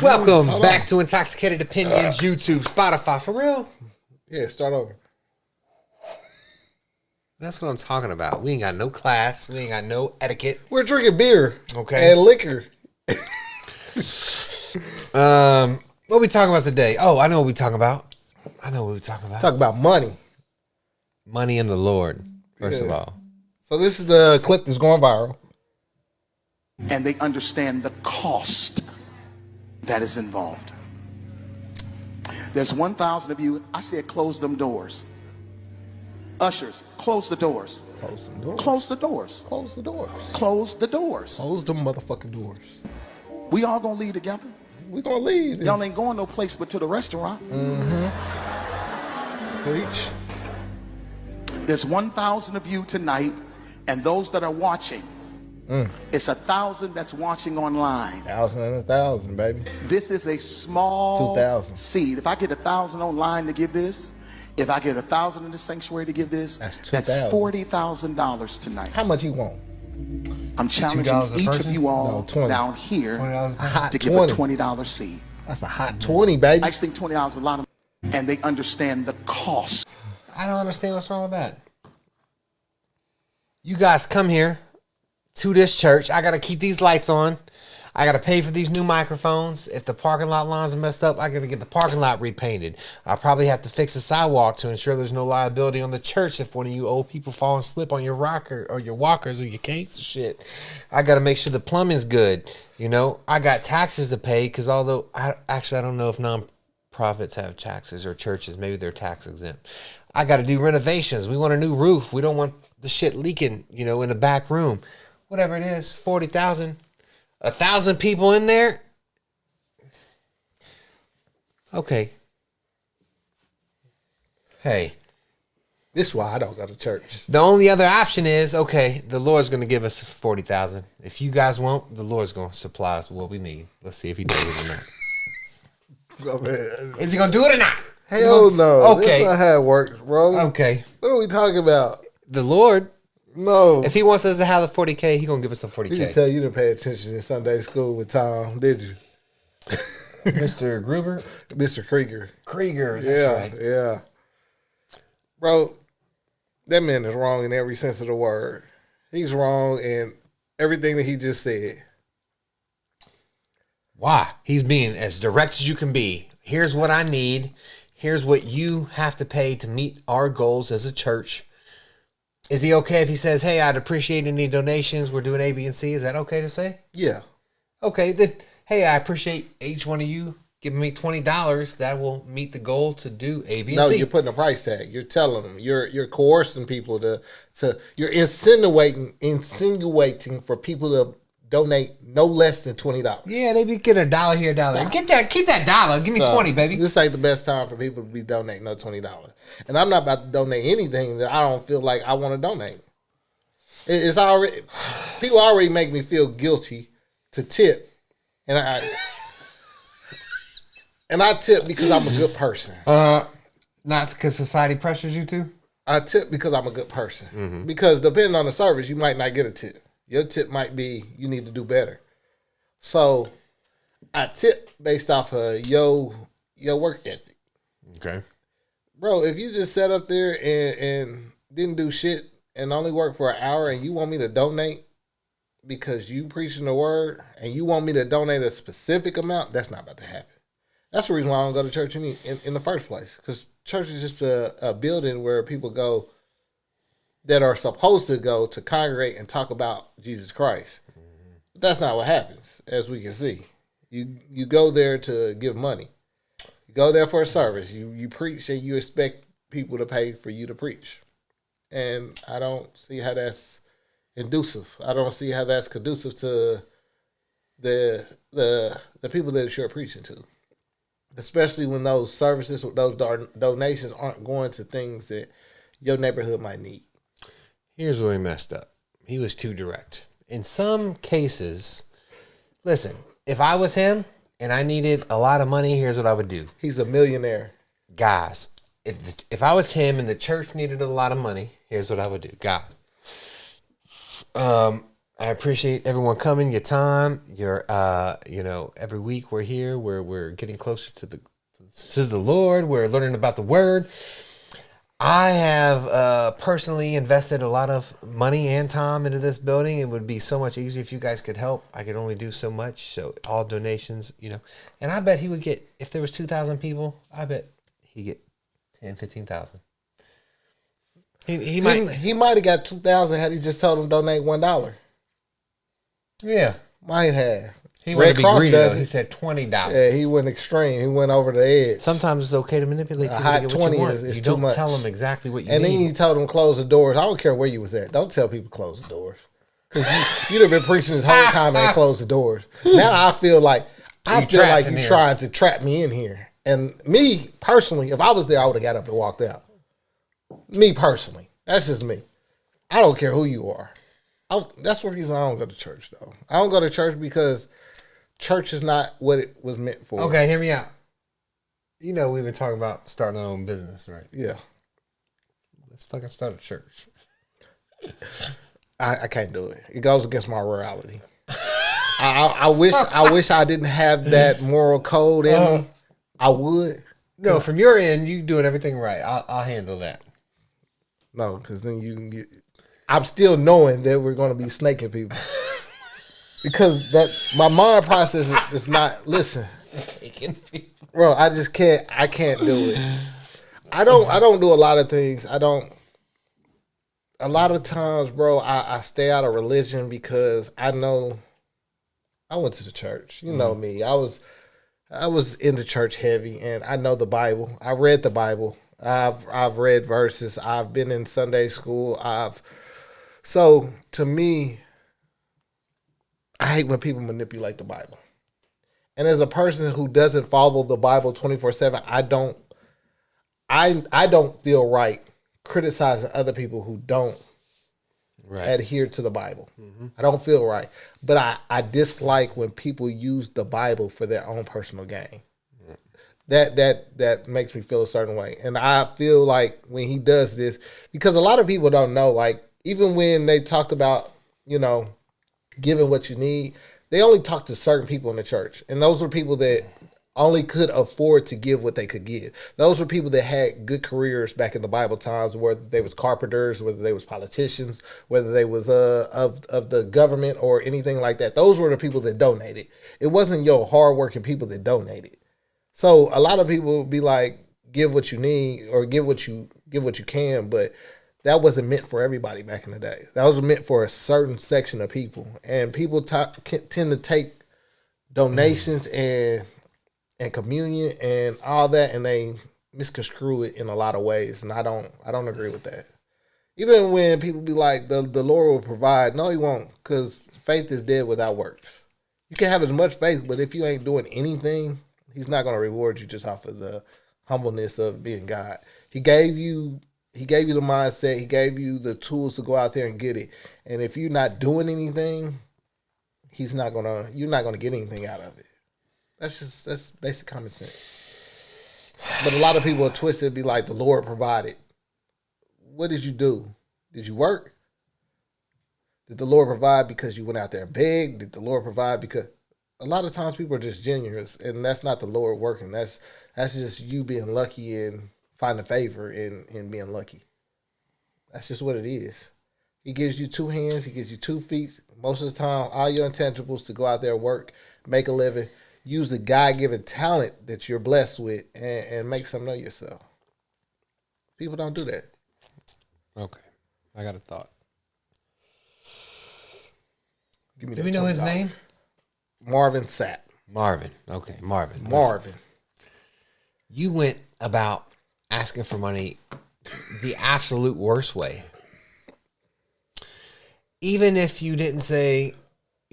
Welcome back to Intoxicated Opinions, YouTube, Spotify. For real? Yeah, start over. That's what I'm talking about. We ain't got no class. We ain't got no etiquette. We're drinking beer. Okay. And liquor. What we talking about today? Oh, I know what we talking about. Talk about money. Money in the Lord, first of all. So this is the clip that's going viral. And they understand the cost that is involved. There's 1,000 of you. I said close them doors. Ushers, close the doors. Close them doors. Close the doors. Close the doors. Close the doors. Close them motherfucking doors. We all gonna leave together. We gonna leave. Y'all ain't going no place but to the restaurant. Preach. There's 1,000 of you tonight, and those that are watching, it's 1,000 that's watching online. 1,000 and 1,000, baby. This is a small 2,000 seed. If I get 1,000 online to give this, if I get 1,000 in the sanctuary to give this, That's 2,000. that's $40,000 tonight. How much you want? I'm challenging $2 a each person? of you all No, 20. down here $20 a hot to give 20. a $20 seed. That's a hot 20, baby. I just think $20 is a lot of, and they understand the cost. I don't understand what's wrong with that. You guys come here to this church. I got to keep these lights on. I got to pay for these new microphones. If the parking lot lines are messed up, I got to get the parking lot repainted. I probably have to fix the sidewalk to ensure there's no liability on the church if one of you old people fall and slip on your rocker or your walkers or your canes and shit. I got to make sure the plumbing's good. You know, I got taxes to pay because although I don't know if nonprofits have taxes or churches, maybe they're tax exempt. I got to do renovations. We want a new roof. We don't want the shit leaking, you know, in the back room. Whatever it is, 40,000. 1,000 people in there? Okay. Hey. This is why I don't go to church. The only other option is, okay, the Lord's going to give us 40,000. If you guys won't, the Lord's going to supply us what we need. Let's see if he does it or not. Is he going to do it or not? Hell no. Okay. That's not how it works, bro. Okay. What are we talking about? The Lord, No. if he wants us to have the 40K, he going to give us the You can 40K. tell you didn't pay attention in Sunday school with Tom, did you? Mr. Gruber? Mr. Krieger. Krieger, that's right. Yeah. Bro, that man is wrong in every sense of the word. He's wrong in everything that he just said. Why? He's being as direct as you can be. Here's what I need. Here's what you have to pay to meet our goals as a church. Is he okay if he says, hey, I'd appreciate any donations. We're doing A, B, and C. Is that okay to say? Yeah. Okay, then, hey, I appreciate each one of you giving me $20. That will meet the goal to do A, B, and No, C. you're putting a price tag. You're telling them. You're coercing people to you're insinuating for people to donate no less than $20. Yeah, they be getting $1 here, $1 there. Get that, keep that dollar. Give me 20, baby. This ain't the best time for people to be donating no $20. And I'm not about to donate anything that I don't feel like I want to donate. It's already people already make me feel guilty to tip, and I tip because I'm a good person. Not because society pressures you to? I tip because I'm a good person. Because depending on the service, you might not get a tip. Your tip might be you need to do better. So I tip based off of your work ethic. Okay. Bro, if you just sat up there and didn't do shit and only worked for an hour and you want me to donate because you preaching the word and you want me to donate a specific amount, that's not about to happen. That's the reason why I don't go to church in the first place. Because church is just a building where people go that are supposed to go to congregate and talk about Jesus Christ. But that's not what happens, as we can see. You go there to give money. You go there for a service. You preach and you expect people to pay for you to preach. And I don't see how that's inducive. I don't see how that's conducive to the people that you're preaching to. Especially when those services, those donations aren't going to things that your neighborhood might need. Here's where he messed up. He was too direct. In some cases, listen, if I was him and I needed a lot of money, here's what I would do. He's a millionaire. Guys, if I was him and the church needed a lot of money, here's what I would do. Guys, I appreciate everyone coming, your time, your every week we're here, we're getting closer to the Lord, we're learning about the Word. I have personally invested a lot of money and time into this building. It would be so much easier if you guys could help. I could only do so much, so all donations, And I bet he would get, if there was 2,000 people, I bet he'd get 10, 15,000. He might have got 2,000 had he just told them donate $1. Yeah, might have. He wanted to be greedy though. He said $20. Yeah, he went extreme. He went over the edge. Sometimes it's okay to manipulate people. A hot to get 20 what you want. is you too don't much. tell them exactly what you and need. then he told them close the doors. I don't care where you was at. Don't tell people close the doors. Because you'd have been preaching this whole time and they closed the doors. Now I feel like you're trying to trap me in here. And me personally, if I was there, I would have got up and walked out. Me personally, that's just me. I don't care who you are. That's the reason I don't go to church, though. I don't go to church because church is not what it was meant for. Okay, hear me out. We've been talking about starting our own business, right? Yeah. Let's fucking start a church. I can't do it. It goes against my morality. I wish I didn't have that moral code in me. I would. No, from your end, you doing everything right. I'll handle that. No, because then you can get... I'm still knowing that we're going to be snaking people. Because my mind process is not... Listen. Snaking people. Bro, I just can't... I can't do it. I don't do a lot of things. A lot of times, bro, I stay out of religion because I know... I went to the church. You know me. I was in the church heavy, and I know the Bible. I read the Bible. I've read verses. I've been in Sunday school. So to me, I hate when people manipulate the Bible. And as a person who doesn't follow the Bible 24/7, I don't feel right criticizing other people who don't adhere to the Bible. Mm-hmm. I don't feel right. But I dislike when people use the Bible for their own personal gain. That makes me feel a certain way. And I feel like when he does this, because a lot of people don't know, like, even when they talked about, giving what you need, they only talked to certain people in the church. And those were people that only could afford to give what they could give. Those were people that had good careers back in the Bible times, whether they was carpenters, whether they was politicians, whether they was of the government or anything like that. Those were the people that donated. It wasn't your hardworking people that donated. So a lot of people would be like, give what you need or give what you can, but that wasn't meant for everybody back in the day. That was meant for a certain section of people. And people tend to take donations and communion and all that, and they misconstrue it in a lot of ways. And I don't agree with that. Even when people be like, the Lord will provide. No, he won't, because faith is dead without works. You can have as much faith, but if you ain't doing anything, he's not going to reward you just off of the humbleness of being God. He gave you the mindset. He gave you the tools to go out there and get it. And if you're not doing anything, you're not gonna get anything out of it. That's basic common sense. But a lot of people are twisted and be like, the Lord provided. What did you do? Did you work? Did the Lord provide because you went out there and begged? Did the Lord provide because... A lot of times people are just generous, and that's not the Lord working. That's just you being lucky and finding favor in being lucky. That's just what it is. He gives you 2 hands. He gives you 2 feet. Most of the time, all your intangibles to go out there, work, make a living, use the God-given talent that you're blessed with, and make something of yourself. People don't do that. Okay. I got a thought. Do we know his name? Marvin Sapp. Marvin. Okay, Marvin. Marvin. You went about asking for money the absolute worst way. Even if you didn't say,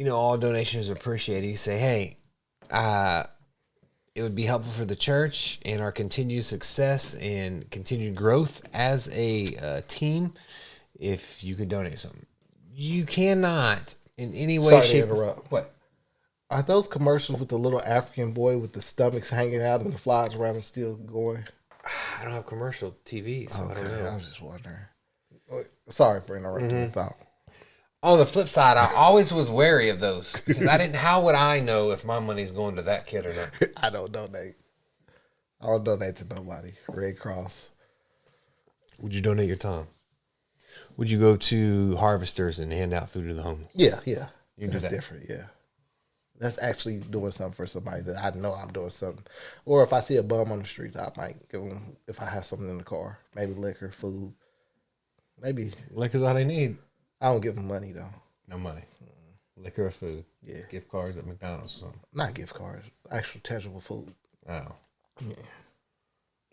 all donations are appreciated, you say, hey, it would be helpful for the church and our continued success and continued growth as a team if you could donate something. You cannot in any way, shape, to interrupt. What? Are those commercials with the little African boy with the stomachs hanging out and the flies around him still going? I don't have commercial TV, so I don't know. I was just wondering. Sorry for interrupting the thought. On the flip side, I always was wary of those because I didn't. How would I know if my money's going to that kid or not? I don't donate. I don't donate to nobody. Red Cross. Would you donate your time? Would you go to harvesters and hand out food to the homeless? Yeah. You do That's that. different. Yeah. That's actually doing something for somebody that I know I'm doing something. Or if I see a bum on the street, I might give them, if I have something in the car, maybe liquor, food. Maybe. Liquor's all they need. I don't give them money, though. No money. Liquor or food. Yeah. Gift cards at McDonald's or something. Not gift cards. Actual tangible food. Oh. Yeah.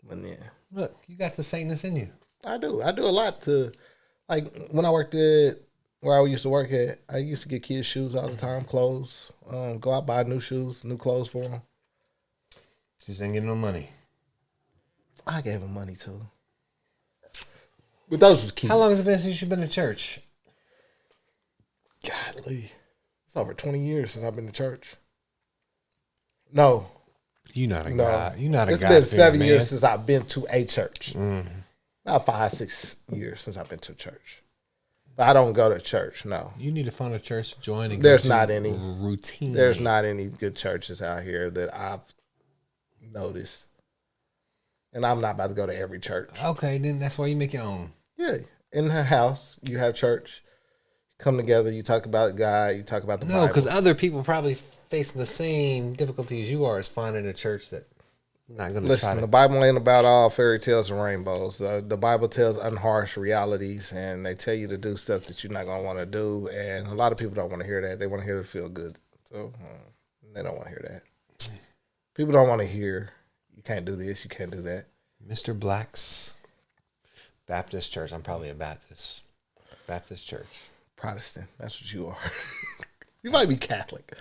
But yeah. Look, you got the Satanist in you. I do. I do a lot to, like, when I worked at where I used to work at, I used to get kids shoes all the time, clothes. Go out, buy new shoes, new clothes for them. Just ain't getting no money. I gave them money, too. But those was kids. How long has it been since you've been to church? Godly. It's over 20 years since I've been to church. No. You not a No. guy. You not a It's guy. been 7 years since I've been to a church. Mm. About 5, 6 years since I've been to church. But I don't go to church, no. You need to find a church to join. And There's go not to any. routine. There's not any good churches out here that I've noticed. And I'm not about to go to every church. Okay, then that's why you make your own. Yeah. In the house, you have church. Come together, you talk about God, you talk about the No, Bible. because other people probably facing the same difficulties you are as finding a church that not going to try Listen, to. the Bible ain't about all fairy tales and rainbows. The Bible tells unharsh realities, and they tell you to do stuff that you're not going to want to do. And a lot of people don't want to hear that. They want to hear it feel good. So they don't want to hear that. People don't want to hear, you can't do this, you can't do that. Mr. Black's Baptist Church. I'm probably a Baptist. Baptist Church. Protestant, that's what you are. You might be Catholic.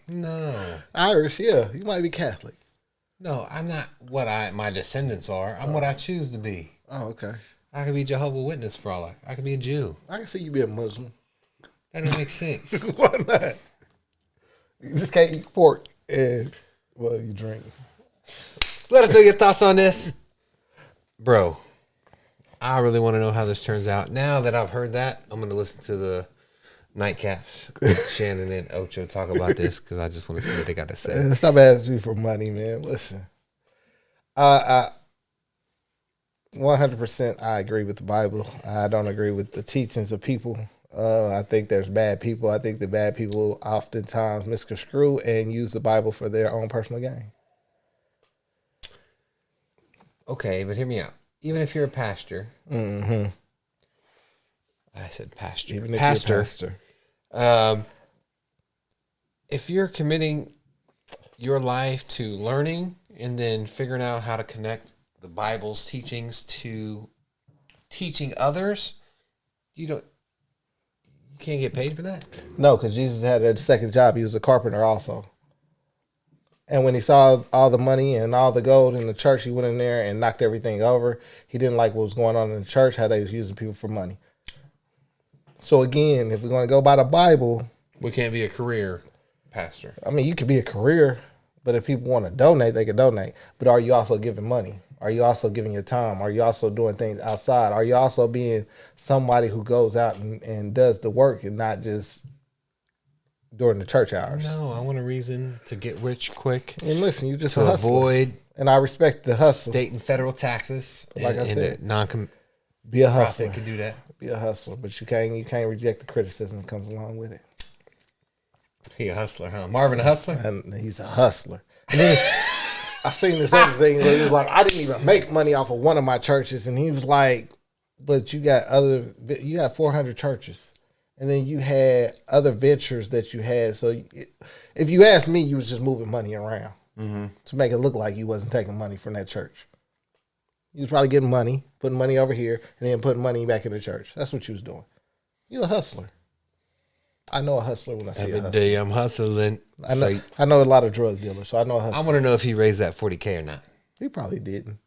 No. Irish, yeah, you might be Catholic. No, I'm not what my descendants are. I'm what I choose to be. Oh, okay. I could be Jehovah's Witness for all I could be a Jew. I can see you being Muslim. That doesn't make sense. Why not? You just can't eat pork and, well, you drink. Let us know your thoughts on this. Bro, I really want to know how this turns out. Now that I've heard that, I'm going to listen to the Nightcaps, Shannon and Ocho talk about this because I just want to see what they got to say. Stop asking me for money, man. Listen. 100% I agree with the Bible. I don't agree with the teachings of people. I think there's bad people. I think the bad people oftentimes misconstrue and use the Bible for their own personal gain. Okay, but hear me out. Even if you're a pastor, Mm-hmm. I said pastor. Even if pastor. you're a pastor. If you're committing your life to learning and then figuring out how to connect the Bible's teachings to teaching others, you can't get paid for that. No, because Jesus had a second job. He was a carpenter also. And when he saw all the money and all the gold in the church, he went in there and knocked everything over. He didn't like what was going on in the church, how they was using people for money. So again, if we're going to go by the Bible, We can't be a career pastor. I mean, you could be a career, but if people want to donate, they can donate. But are you also giving money? Are you also giving your time? Are you also doing things outside? Are you also being somebody who goes out and does the work and not just during the church hours? No, I want a reason to get rich quick, And listen, you just to a hustler. avoid And I respect the hustle. state and federal taxes. Like I and said, non-profit Be a hustler. can do that. Be a hustler, but you can't reject the criticism that comes along with it. He a hustler, huh? Marvin a hustler? And he's a hustler. And then I seen this other thing where he was like, I didn't even make money off of one of my churches, and he was like, but you got 400 churches, and then you had other ventures that you had. So if you ask me, you was just moving money around to make it look like you wasn't taking money from that church. You was probably getting money, putting money over here, and then putting money back in the church. That's what you was doing. You a hustler. I know a hustler when I see a Every hustler. day I'm hustling. I know a lot of drug dealers, so I know a I hustler. want to know if he raised that 40K or not. He probably didn't.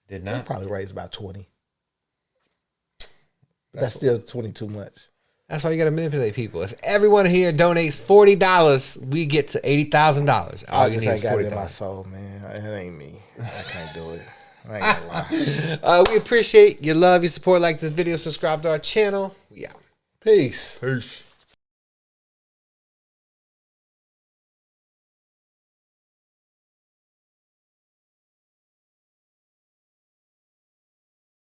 Did He not. probably raised about 20. That's still 20 too much. That's why you got to manipulate people. If everyone here donates $40, we get to $80,000. All I you just need ain't is got it in my $40,000. soul, man. It ain't me. I can't do it. I ain't gonna lie. We appreciate your love, your support. Like this video, subscribe to our channel. We out. Peace. Peace.